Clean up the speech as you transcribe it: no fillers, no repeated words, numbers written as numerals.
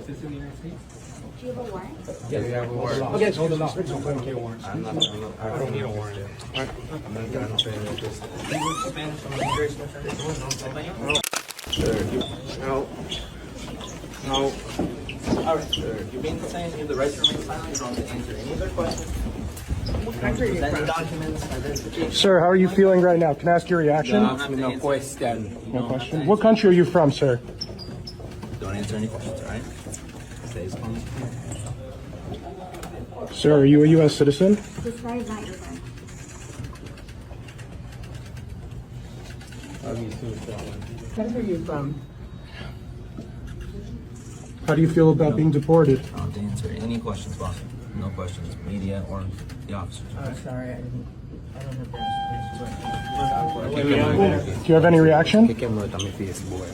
citizen of the United States? Do you have a warrant? Yes, we have a warrant. Against hold the law. Okay, warrants. I don't need a warrant. I'm not gonna say that this. No. No. All right, sir. You've been saying you have the right to remain silent. You don't have to answer any other questions. What country are you Present from? documents, identification. Sir, how are you feeling right now? Can I ask your reaction? No question. No question. What country are you from, sir? Don't answer any questions, all right? Stay as calm as you can. Sir, are you a U.S. citizen? This guy is not your friend. What country are you from? How do you feel about being deported? I don't have to answer any questions, boss. No questions, media or the officers. Oh, sorry, I don't have to answer. Do you have any reaction? Que quer matar minha filha, esse boy.